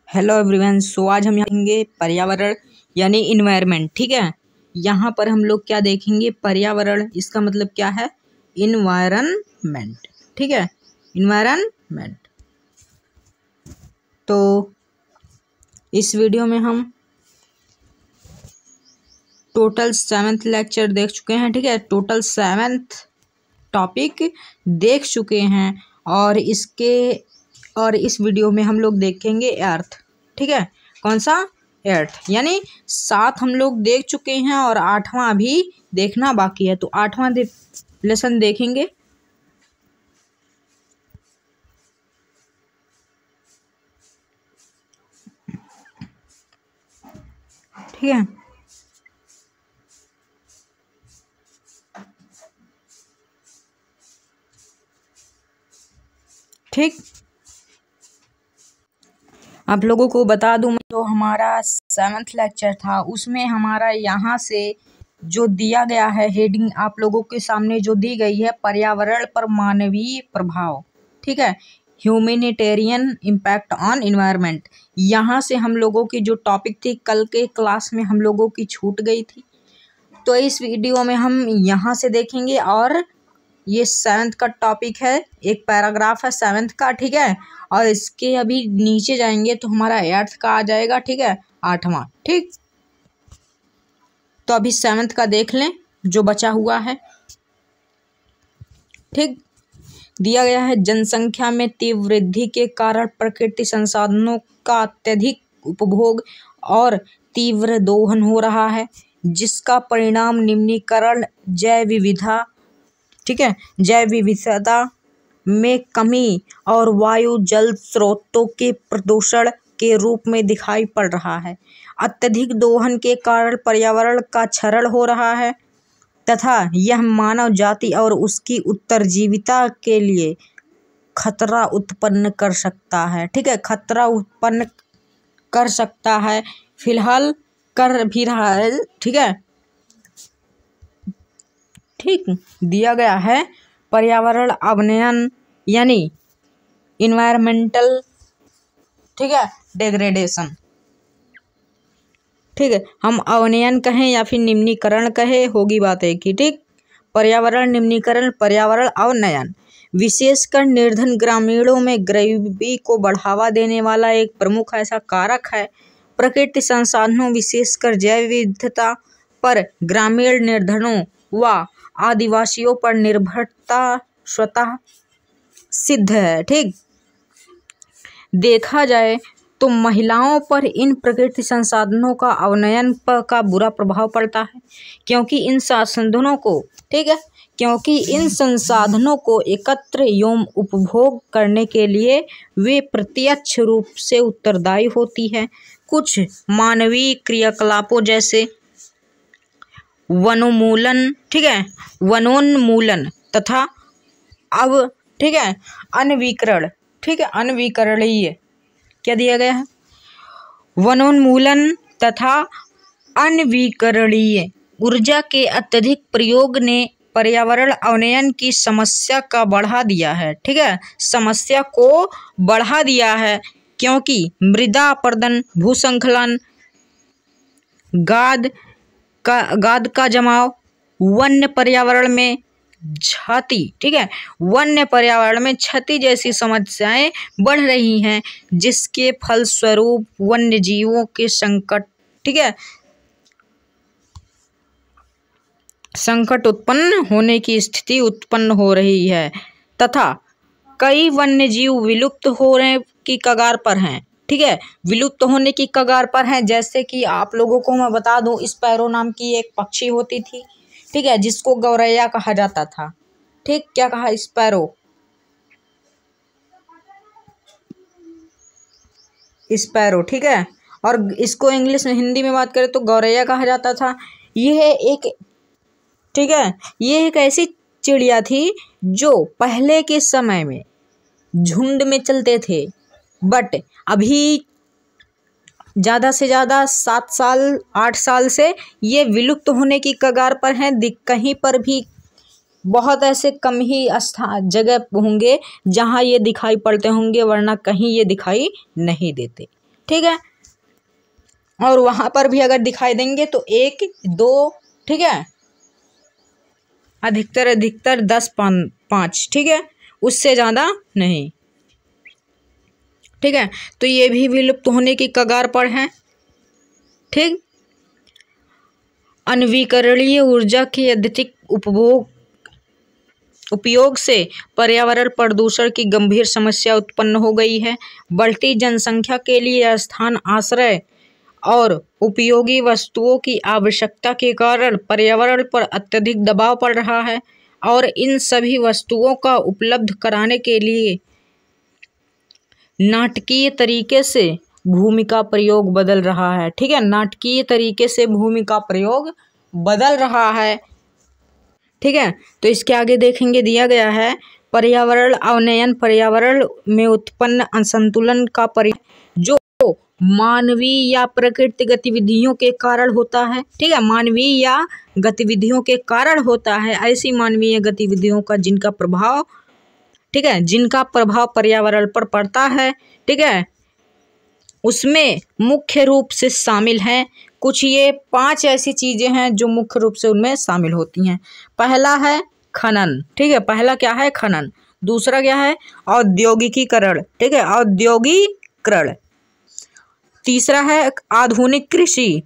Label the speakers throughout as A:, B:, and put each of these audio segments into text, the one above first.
A: Hello everyone. सो आज हम देखेंगे पर्यावरण यानी इन्वायरमेंट। ठीक है, यहाँ पर हम लोग क्या देखेंगे? पर्यावरण, इसका मतलब क्या है? इन्वायरमेंट। ठीक है, इन्वायरमेंट। तो इस वीडियो में हम टोटल 7th लेक्चर देख चुके हैं। ठीक है, टोटल 7th टॉपिक देख चुके हैं और इस वीडियो में हम लोग देखेंगे अर्थ। ठीक है, कौन सा? अर्थ। यानी 7 हम लोग देख चुके हैं और 8वां अभी देखना बाकी है। तो 8वां लेसन देखेंगे। ठीक है, ठीक। आप लोगों को बता दूं, जो हमारा 7th लेक्चर था उसमें हमारा यहाँ से जो दिया गया है हेडिंग आप लोगों के सामने जो दी गई है, पर्यावरण पर मानवीय प्रभाव। ठीक है, ह्यूमैनिटेरियन इम्पैक्ट ऑन इन्वायरमेंट। यहाँ से हम लोगों की जो टॉपिक थी, कल के क्लास में हम लोगों की छूट गई थी, तो इस वीडियो में हम यहाँ से देखेंगे। और ये 7th का टॉपिक है, एक पैराग्राफ है 7th का। ठीक है, और इसके अभी नीचे जाएंगे तो हमारा 8th का आ जाएगा। ठीक है, 8वां। ठीक, तो अभी 7th का देख लें जो बचा हुआ है। ठीक, दिया गया है जनसंख्या में तीव्र वृद्धि के कारण प्रकृति संसाधनों का अत्यधिक उपभोग और तीव्र दोहन हो रहा है, जिसका परिणाम निम्नीकरण जैव विविधता। ठीक है, जैव विविधता में कमी और वायु जल स्रोतों के प्रदूषण के रूप में दिखाई पड़ रहा है। अत्यधिक दोहन के कारण पर्यावरण का क्षरण हो रहा है तथा यह मानव जाति और उसकी उत्तरजीविता के लिए खतरा उत्पन्न कर सकता है। ठीक है, खतरा उत्पन्न कर सकता है, फिलहाल कर भी रहा है। ठीक है, ठीक। दिया गया है पर्यावरण अवनयन यानी इन्वायरमेंटल, ठीक है, डिग्रेडेशन। ठीक है, हम अवनयन कहें या फिर निम्नीकरण कहें, होगी बात एक ही। ठीक, पर्यावरण निम्नीकरण, पर्यावरण अवनयन विशेषकर निर्धन ग्रामीणों में गरीबी को बढ़ावा देने वाला एक प्रमुख ऐसा कारक है। प्रकृति संसाधनों विशेषकर जैव विविधता पर ग्रामीण निर्धनों व आदिवासियों पर निर्भरता स्वतः सिद्ध है। ठीक, देखा जाए तो महिलाओं पर इन प्रकृति संसाधनों का अवनयन का बुरा प्रभाव पड़ता है, क्योंकि इन संसाधनों को, ठीक है, क्योंकि इन संसाधनों को एकत्र एवं उपभोग करने के लिए वे प्रत्यक्ष रूप से उत्तरदायी होती है। कुछ मानवीय क्रियाकलापों जैसे वनोन्मूलन, ठीक है, वनोन्मूलन तथा ठीक है, अनवीकरण। ठीक है, अनवीकरणीय क्या दिया गया है? वनोन्मूलन तथा अनवीकरणीय ऊर्जा के अत्यधिक प्रयोग ने पर्यावरण अवनयन की समस्या का बढ़ा दिया है। ठीक है, समस्या को बढ़ा दिया है, क्योंकि मृदा अपरदन, भूस्खलन, गाद का जमाव, वन्य पर्यावरण में क्षति, ठीक है, वन्य पर्यावरण में क्षति जैसी समस्याएं बढ़ रही हैं, जिसके फलस्वरूप वन्य जीवों के संकट, ठीक है, संकट उत्पन्न होने की स्थिति उत्पन्न हो रही है तथा कई वन्य जीव विलुप्त होने की कगार पर हैं। ठीक है, विलुप्त होने की कगार पर हैं। जैसे कि आप लोगों को मैं बता दूं, स्पैरो नाम की एक पक्षी होती थी, ठीक है, जिसको गौरैया कहा जाता था। ठीक, क्या कहा? Sparrow, sparrow. ठीक है, और इसको इंग्लिश में, हिंदी में बात करें तो गौरैया कहा जाता था। यह एक, ठीक है, ये एक ऐसी चिड़िया थी जो पहले के समय में झुंड में चलते थे, बट अभी ज़्यादा से ज़्यादा 7 साल 8 साल से ये विलुप्त होने की कगार पर हैं। कहीं पर भी बहुत ऐसे कम ही जगह होंगे जहाँ ये दिखाई पड़ते होंगे, वरना कहीं ये दिखाई नहीं देते। ठीक है। और वहाँ पर भी अगर दिखाई देंगे तो 1 2, ठीक है, अधिकतर 10 5, ठीक है, उससे ज़्यादा नहीं, ठीक है। तो ये भी विलुप्त होने की कगार पर हैं, ठीक। अनवीकरणीय ऊर्जा के अत्यधिक उपयोग से पर्यावरण प्रदूषण की गंभीर समस्या उत्पन्न हो गई है। बढ़ती जनसंख्या के लिए स्थान, आश्रय और उपयोगी वस्तुओं की आवश्यकता के कारण पर्यावरण पर अत्यधिक दबाव पड़ रहा है और इन सभी वस्तुओं का उपलब्ध कराने के लिए नाटकीय तरीके से भूमि का प्रयोग बदल रहा है, ठीक है। नाटकीय तरीके से भूमि का प्रयोग बदल रहा है, ठीक है। तो इसके आगे देखेंगे, दिया गया है पर्यावरण अवनयन, पर्यावरण में उत्पन्न असंतुलन का जो मानवीय या प्रकृति गतिविधियों के कारण होता है, ठीक है। मानवीय या गतिविधियों के कारण होता है, ऐसी मानवीय गतिविधियों का जिनका प्रभाव, ठीक है, जिनका प्रभाव पर्यावरण पर पड़ता है, ठीक है, उसमें मुख्य रूप से शामिल हैं कुछ ये 5 ऐसी चीजें हैं जो मुख्य रूप से उनमें शामिल होती हैं। पहला है खनन, ठीक है, पहला क्या है? खनन। दूसरा क्या है? औद्योगिकीकरण, ठीक है, औद्योगिकरण। तीसरा है आधुनिक कृषि,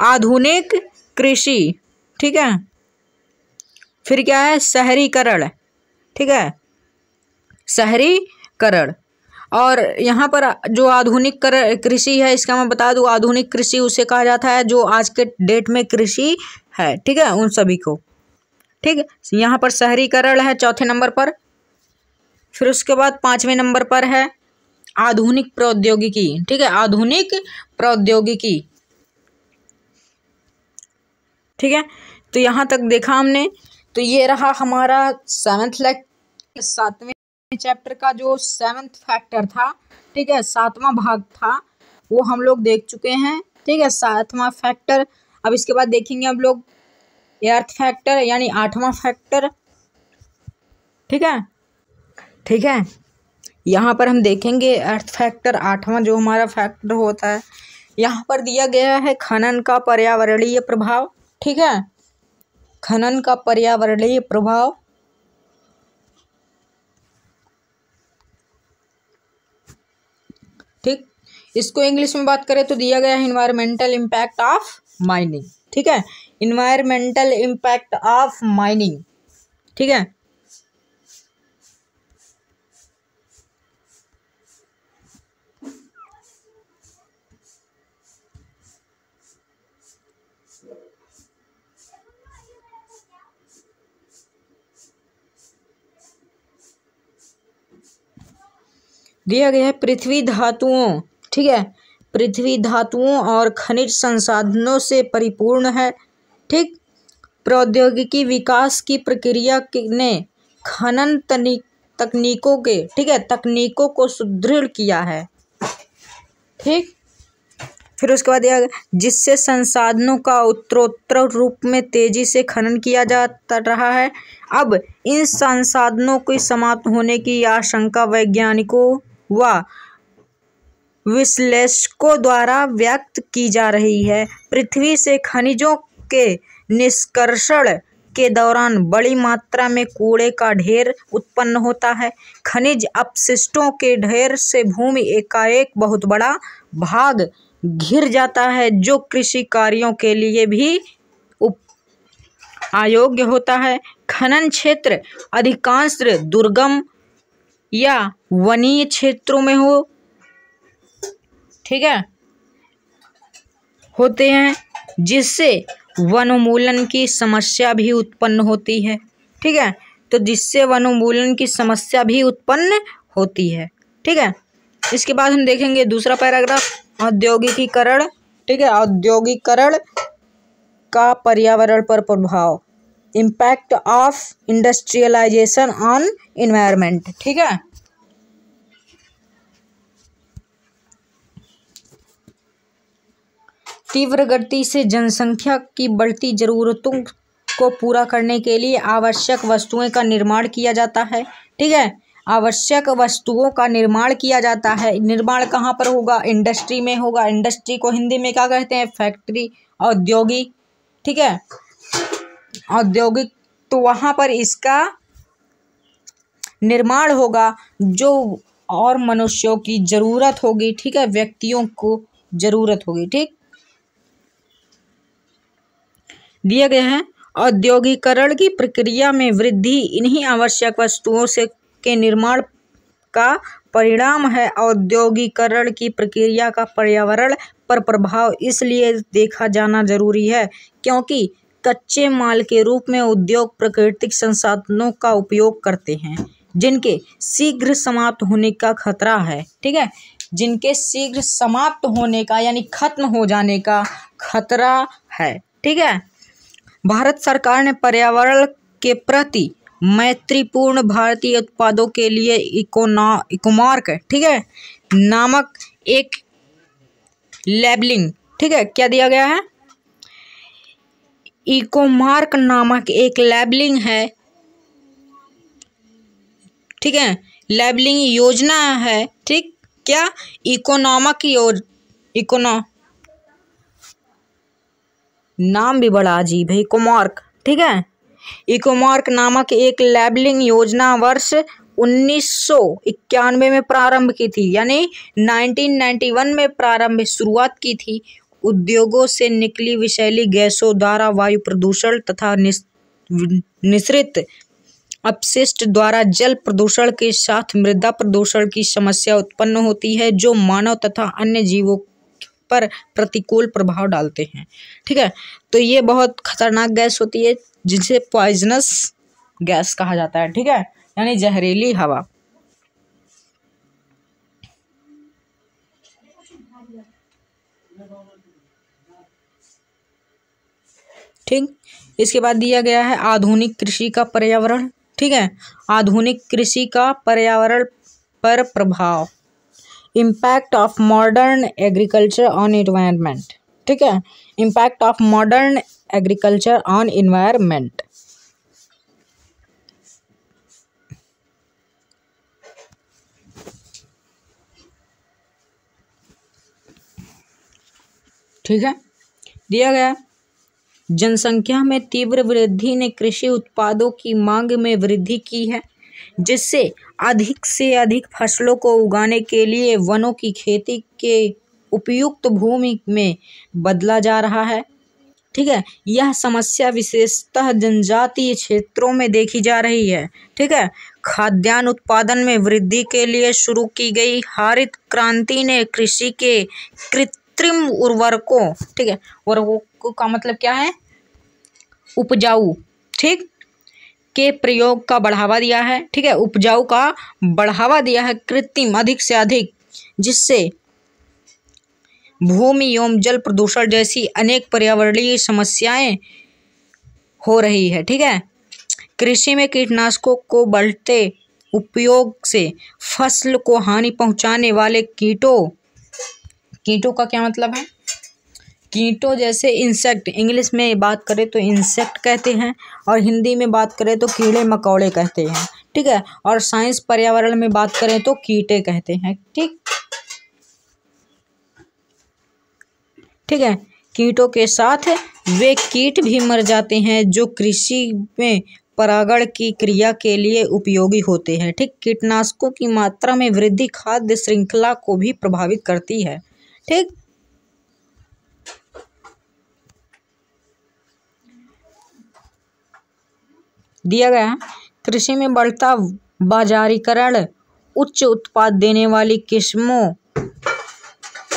A: आधुनिक कृषि, ठीक है। फिर क्या है? शहरीकरण, ठीक है, शहरीकरण। और यहाँ पर जो आधुनिक कृषि है, इसका मैं बता दूँ, आधुनिक कृषि उसे कहा जाता है जो आज के डेट में कृषि है, ठीक है, उन सभी को, ठीक है। यहाँ पर शहरीकरण है चौथे नंबर पर। फिर उसके बाद 5वें नंबर पर है आधुनिक प्रौद्योगिकी, ठीक है, आधुनिक प्रौद्योगिकी, ठीक है। तो यहाँ तक देखा हमने। तो ये रहा हमारा 7वें चैप्टर का जो 7th फैक्टर था, ठीक है, 7वां भाग था, वो हम लोग देख चुके हैं, ठीक है, 7वां फैक्टर। अब इसके बाद देखेंगे हम लोग 8th फैक्टर यानी 8वां फैक्टर, ठीक है, ठीक है। यहाँ पर हम देखेंगे 8th फैक्टर, 8वां जो हमारा फैक्टर होता है। यहाँ पर दिया गया है खनन का पर्यावरणीय प्रभाव, ठीक है, खनन का पर्यावरणीय प्रभाव, ठीक। इसको इंग्लिश में बात करें तो दिया गया है इन्वायरमेंटल इम्पैक्ट ऑफ माइनिंग, ठीक है, इन्वायरमेंटल इम्पैक्ट ऑफ माइनिंग, ठीक है। दिया गया है पृथ्वी धातुओं, ठीक है, पृथ्वी धातुओं और खनिज संसाधनों से परिपूर्ण है, ठीक। प्रौद्योगिकी विकास की प्रक्रिया ने खनन तकनीकों के, ठीक है, तकनीकों को सुदृढ़ किया है, ठीक। फिर उसके बाद जिससे संसाधनों का उत्तरोत्तर रूप में तेजी से खनन किया जाता रहा है। अब इन संसाधनों के समाप्त होने की आशंका वैज्ञानिकों व विश्लेषकों द्वारा व्यक्त की जा रही है। पृथ्वी से खनिजों के निष्कर्षण के दौरान बड़ी मात्रा में कूड़े का ढेर उत्पन्न होता है। खनिज अपशिष्टों के ढेर से भूमि एकाएक बहुत बड़ा भाग घिर जाता है, जो कृषि कार्यों के लिए भी अयोग्य होता है। खनन क्षेत्र अधिकांश दुर्गम या वनीय क्षेत्रों में ठीक है, होते हैं, जिससे वनोन्मूलन की समस्या भी उत्पन्न होती है, ठीक है। तो जिससे वनोन्मूलन की समस्या भी उत्पन्न होती है, ठीक है। इसके बाद हम देखेंगे दूसरा पैराग्राफ, औद्योगिकीकरण, ठीक है, औद्योगिकीकरण का पर्यावरण पर प्रभाव, impact of industrialization on environment, ठीक है। तीव्र गति से जनसंख्या की बढ़ती जरूरतों को पूरा करने के लिए आवश्यक वस्तुओं का निर्माण किया जाता है, ठीक है। आवश्यक वस्तुओं का निर्माण किया जाता है। निर्माण कहाँ पर होगा? इंडस्ट्री में होगा। इंडस्ट्री को हिंदी में क्या कहते हैं? फैक्ट्री, औद्योगिक। ठीक है, औद्योगिक। तो वहाँ पर इसका निर्माण होगा जो और मनुष्यों की जरूरत होगी। ठीक है, व्यक्तियों को जरूरत होगी। ठीक, दिया गया है औद्योगिकरण की प्रक्रिया में वृद्धि इन्हीं आवश्यक वस्तुओं से के निर्माण का परिणाम है। औद्योगिकरण की प्रक्रिया का पर्यावरण पर प्रभाव इसलिए देखा जाना जरूरी है क्योंकि कच्चे माल के रूप में उद्योग प्राकृतिक संसाधनों का उपयोग करते हैं जिनके शीघ्र समाप्त होने का खतरा है। ठीक है, जिनके शीघ्र समाप्त होने का यानी खत्म हो जाने का खतरा है। ठीक है, भारत सरकार ने पर्यावरण के प्रति मैत्रीपूर्ण भारतीय उत्पादों के लिए इकोमार्क, ठीक है, नामक एक लेबलिंग, ठीक है, क्या दिया गया है? इकोमार्क नामक एक लेबलिंग है। ठीक है, लेबलिंग योजना है। ठीक, क्या? नाम भी बड़ा अजीब है, इकोमार्क। ठीक है, इकोमार्क नामक एक लेबलिंग योजना वर्ष 1991 में प्रारंभ की थी, यानी 1991 में शुरुआत की थी। उद्योगों से निकली विषैली गैसों द्वारा वायु प्रदूषण तथा निःसृत अपशिष्ट द्वारा जल प्रदूषण के साथ मृदा प्रदूषण की समस्या उत्पन्न होती है जो मानव तथा अन्य जीवों पर प्रतिकूल प्रभाव डालते हैं। ठीक है, तो ये बहुत खतरनाक गैस होती है जिसे पॉइजनस गैस कहा जाता है। ठीक है, यानी जहरीली हवा। ठीक, इसके बाद दिया गया है आधुनिक कृषि का पर्यावरण। ठीक है, आधुनिक कृषि का पर्यावरण पर प्रभाव, impact of modern agriculture on environment. ठीक है, impact of modern agriculture on environment. ठीक है, दिया गया जनसंख्या में तीव्र वृद्धि ने कृषि उत्पादों की मांग में वृद्धि की है जिससे अधिक से अधिक फसलों को उगाने के लिए वनों की खेती के उपयुक्त भूमि में बदला जा रहा है। ठीक है, यह समस्या विशेषतः जनजातीय क्षेत्रों में देखी जा रही है। ठीक है, खाद्यान्न उत्पादन में वृद्धि के लिए शुरू की गई हरित क्रांति ने कृषि के कृत्रिम उर्वरकों, ठीक है, उर्वरकों का मतलब क्या है? उपजाऊ, ठीक, के प्रयोग का बढ़ावा दिया है। ठीक है, उपजाऊ का बढ़ावा दिया है कृत्रिम अधिक से अधिक, जिससे भूमि एवं जल प्रदूषण जैसी अनेक पर्यावरणीय समस्याएं हो रही है। ठीक है, कृषि में कीटनाशकों को बढ़ते उपयोग से फसल को हानि पहुंचाने वाले कीटों का क्या मतलब है? कीटों जैसे इंसेक्ट, इंग्लिश में बात करें तो इंसेक्ट कहते हैं और हिंदी में बात करें तो कीड़े मकोड़े कहते हैं। ठीक है, और साइंस पर्यावरण में बात करें तो कीटे कहते हैं। ठीक है, कीटों के साथ वे कीट भी मर जाते हैं जो कृषि में परागण की क्रिया के लिए उपयोगी होते हैं। ठीक, कीटनाशकों की मात्रा में वृद्धि खाद्य श्रृंखला को भी प्रभावित करती है। ठीक, दिया गया है कृषि में बढ़ता बाजारीकरण उच्च उत्पाद देने वाली किस्मों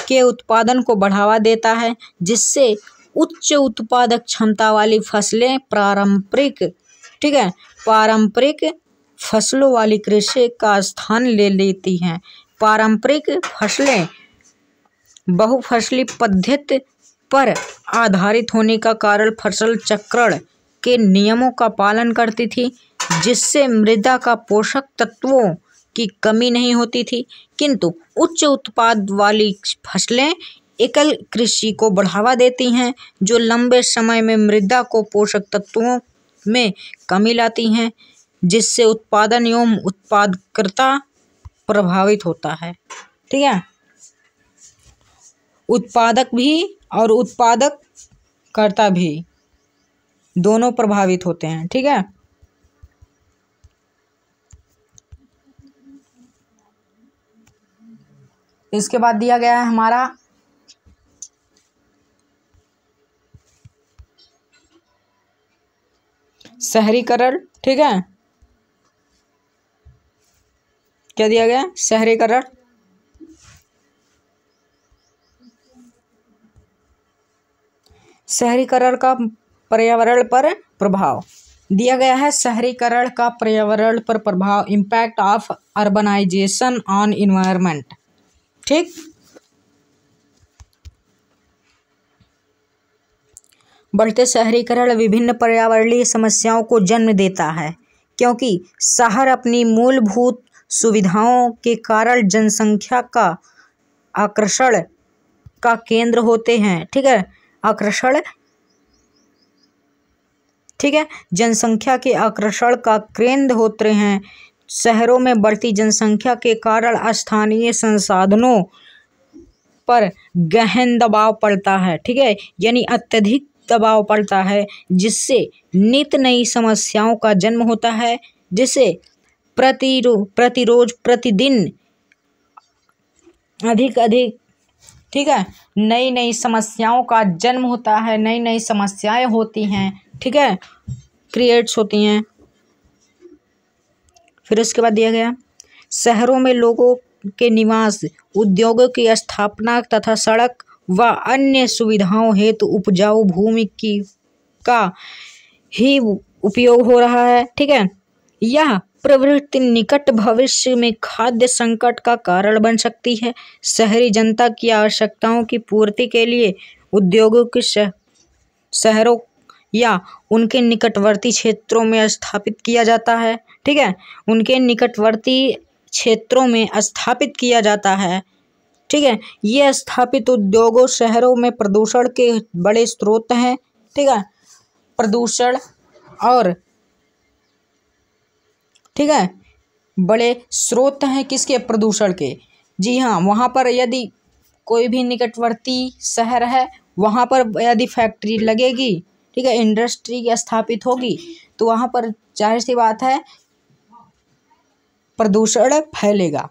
A: के उत्पादन को बढ़ावा देता है जिससे उच्च उत्पादक क्षमता वाली फसलें पारंपरिक फसलों वाली कृषि का स्थान ले लेती हैं। पारंपरिक फसलें बहुफसली पद्धति पर आधारित होने का कारण फसल चक्रण के नियमों का पालन करती थी जिससे मृदा का पोषक तत्वों की कमी नहीं होती थी, किंतु उच्च उत्पाद वाली फसलें एकल कृषि को बढ़ावा देती हैं जो लंबे समय में मृदा को पोषक तत्वों में कमी लाती हैं जिससे उत्पादन एवं उत्पादकता प्रभावित होता है। ठीक है, उत्पादक भी और उत्पादककर्ता भी दोनों प्रभावित होते हैं। ठीक है, इसके बाद दिया गया है हमारा शहरीकरण। ठीक है, क्या दिया गया? शहरीकरण। शहरीकरण का पर्यावरण पर प्रभाव दिया गया है। शहरीकरण का पर्यावरण पर प्रभाव, impact of urbanization on environment. ठीक, बढ़ते शहरीकरण विभिन्न पर्यावरणीय समस्याओं को जन्म देता है, क्योंकि शहर अपनी मूलभूत सुविधाओं के कारण जनसंख्या का आकर्षण का केंद्र होते हैं। ठीक है, आकर्षण, ठीक है, जनसंख्या के आकर्षण का केंद्र होते हैं। शहरों में बढ़ती जनसंख्या के कारण स्थानीय संसाधनों पर गहन दबाव पड़ता है। ठीक है, यानी अत्यधिक दबाव पड़ता है, जिससे नित नई समस्याओं का जन्म होता है, जिससे प्रतिदिन अधिक, ठीक है, नई नई समस्याओं का जन्म होता है, नई नई समस्याएं होती हैं। ठीक है, क्रिएट्स होती हैं। फिर उसके बाद दिया गया शहरों में लोगों के निवास, उद्योगों की स्थापना तथा सड़क व अन्य सुविधाओं हेतु उपजाऊ भूमि का ही उपयोग हो रहा है। ठीक है, यह प्रवृत्ति निकट भविष्य में खाद्य संकट का कारण बन सकती है। शहरी जनता की आवश्यकताओं की पूर्ति के लिए उद्योगों के शहरों या उनके निकटवर्ती क्षेत्रों में स्थापित किया जाता है। ठीक है, उनके निकटवर्ती क्षेत्रों में स्थापित किया जाता है। ठीक है, ये स्थापित उद्योगों शहरों में प्रदूषण के बड़े स्रोत हैं। ठीक है, प्रदूषण और, ठीक है, बड़े स्रोत हैं किसके? प्रदूषण के। जी हाँ, वहाँ पर यदि कोई भी निकटवर्ती शहर है, वहाँ पर यदि फैक्ट्री लगेगी, ठीक है, इंडस्ट्री स्थापित होगी, तो वहाँ पर जाहिर सी बात है प्रदूषण फैलेगा।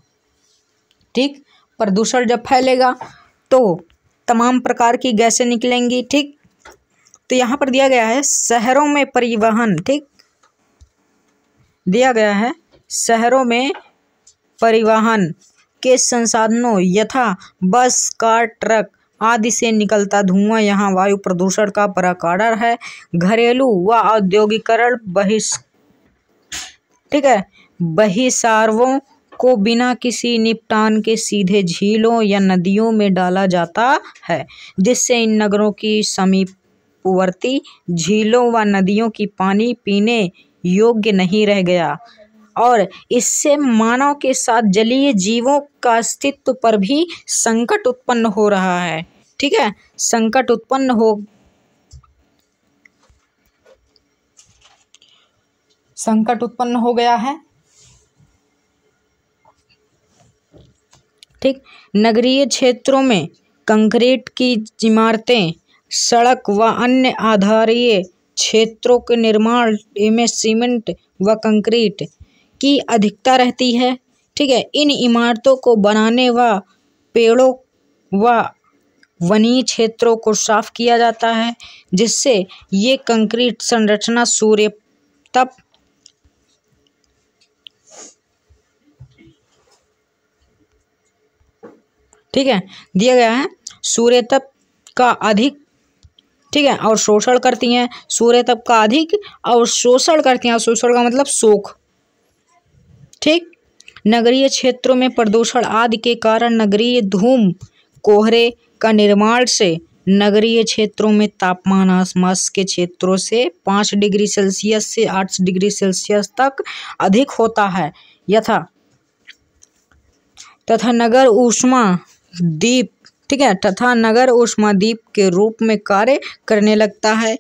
A: ठीक, प्रदूषण जब फैलेगा तो तमाम प्रकार की गैसें निकलेंगी। ठीक, तो यहाँ पर दिया गया है शहरों में परिवहन। ठीक, दिया गया है शहरों में परिवहन के संसाधनों यथा बस, कार, ट्रक आदि से निकलता धुआं यहाँ वायु प्रदूषण का बड़ा कारण है। घरेलू व औद्योगिकरण ठीक है, बहिर्वासों को बिना किसी निपटान के सीधे झीलों या नदियों में डाला जाता है, जिससे इन नगरों की समीपवर्ती झीलों व नदियों की पानी पीने योग्य नहीं रह गया, और इससे मानव के साथ जलीय जीवों का अस्तित्व पर भी संकट उत्पन्न हो रहा है। ठीक है, संकट उत्पन्न हो गया है। ठीक, नगरीय क्षेत्रों में कंक्रीट की इमारतें, सड़क व अन्य आधारीय क्षेत्रों के निर्माण में सीमेंट व कंक्रीट की अधिकता रहती है। ठीक है, इन इमारतों को बनाने व पेड़ों व वनीय क्षेत्रों को साफ किया जाता है, जिससे ये कंक्रीट संरचना सूर्य तप, ठीक है, दिया गया है सूर्य तप का अधिक, ठीक है, और शोषण करती हैं। सूर्य तप का अधिक और शोषण करती हैं, और शोषण का मतलब सोख। ठीक, नगरीय क्षेत्रों में प्रदूषण आदि के कारण नगरीय धूम कोहरे का निर्माण से नगरीय क्षेत्रों में तापमान आसपास के क्षेत्रों से 5 डिग्री सेल्सियस से 8 डिग्री सेल्सियस तक अधिक होता है तथा नगर ऊष्मा द्वीप, ठीक है, तथा नगर ऊष्मा द्वीप के रूप में कार्य करने लगता है।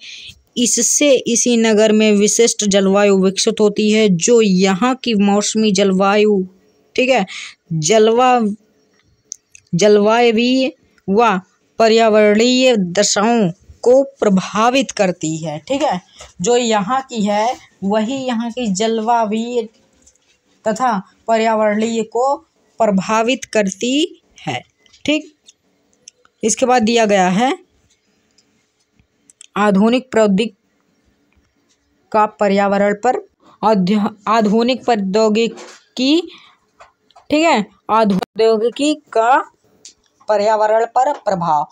A: इससे इसी नगर में विशिष्ट जलवायु विकसित होती है, जो यहाँ की मौसमी जलवायु, ठीक है, जलवायवीय व पर्यावरणीय दशाओं को प्रभावित करती है। ठीक है, जो यहाँ की है वही यहाँ की जलवायु तथा पर्यावरणीय को प्रभावित करती है। ठीक, इसके बाद दिया गया है आधुनिक प्रौद्योगिकी का पर्यावरण पर आधुनिक प्रौद्योगिकी, ठीक है, प्रौद्योगिकी का पर्यावरण पर प्रभाव।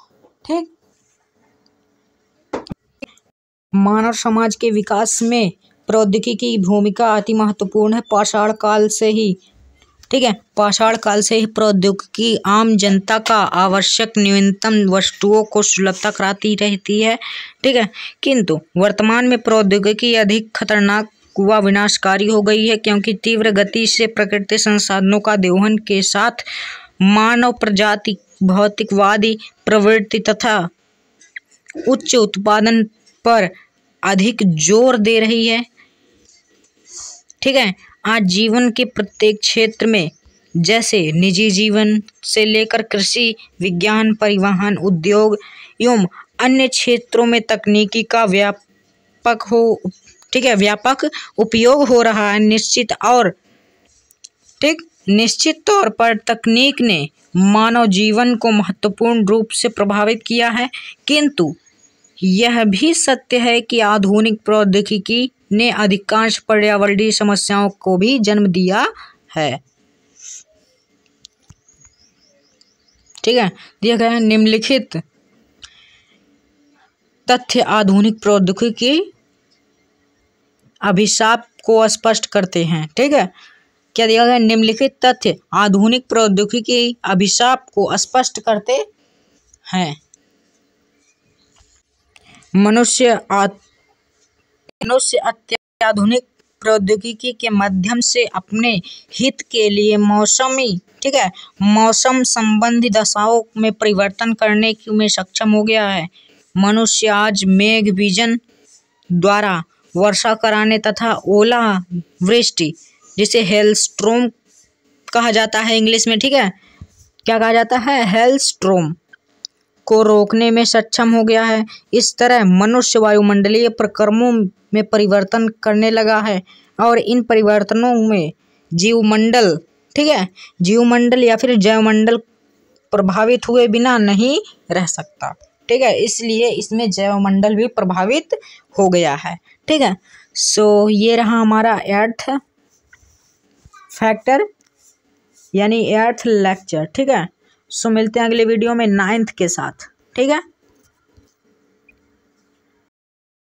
A: ठीक, मानव समाज के विकास में प्रौद्योगिकी की भूमिका अति महत्वपूर्ण है। पाषाण काल से ही, ठीक है, पाषाण काल से ही प्रौद्योगिकी आम जनता का आवश्यक न्यूनतम वस्तुओं को सुलभता कराती रहती है। ठीक है, किंतु वर्तमान में प्रौद्योगिकी अधिक खतरनाक व विनाशकारी हो गई है, क्योंकि तीव्र गति से प्राकृतिक संसाधनों का दोहन के साथ मानव प्रजाति भौतिकवादी प्रवृत्ति तथा उच्च उत्पादन पर अधिक जोर दे रही है। ठीक है, आज जीवन के प्रत्येक क्षेत्र में, जैसे निजी जीवन से लेकर कृषि, विज्ञान, परिवहन, उद्योग एवं अन्य क्षेत्रों में तकनीकी का व्यापक उपयोग हो रहा है। निश्चित तौर पर तकनीक ने मानव जीवन को महत्वपूर्ण रूप से प्रभावित किया है, किंतु यह भी सत्य है कि आधुनिक प्रौद्योगिकी ने अधिकांश पर्यावरणीय समस्याओं को भी जन्म दिया है। ठीक है, दिया गया है निम्नलिखित तथ्य आधुनिक प्रौद्योगिकी अभिशाप को स्पष्ट करते हैं। ठीक है, क्या दिया गया? निम्नलिखित तथ्य आधुनिक प्रौद्योगिकी अभिशाप को स्पष्ट करते हैं। मनुष्य अत्याधुनिक प्रौद्योगिकी के माध्यम से अपने हित के लिए मौसम संबंधी दशाओं में परिवर्तन करने में सक्षम हो गया है। मनुष्य आज मेघ विजन द्वारा वर्षा कराने तथा ओला वृष्टि, जिसे हेलस्ट्रोम कहा जाता है इंग्लिश में, ठीक है, क्या कहा जाता है? हेलस्ट्रोम, को रोकने में सक्षम हो गया है। इस तरह मनुष्य वायुमंडलीय प्रक्रमों में परिवर्तन करने लगा है और इन परिवर्तनों में जीवमंडल, ठीक है, जीवमंडल या फिर जैवमंडल प्रभावित हुए बिना नहीं रह सकता। ठीक है, इसलिए इसमें जैवमंडल भी प्रभावित हो गया है। ठीक है, सो ये रहा हमारा 8th फैक्टर यानी 8th लेक्चर। ठीक है, सो मिलते हैं अगले वीडियो में 9th के साथ। ठीक है।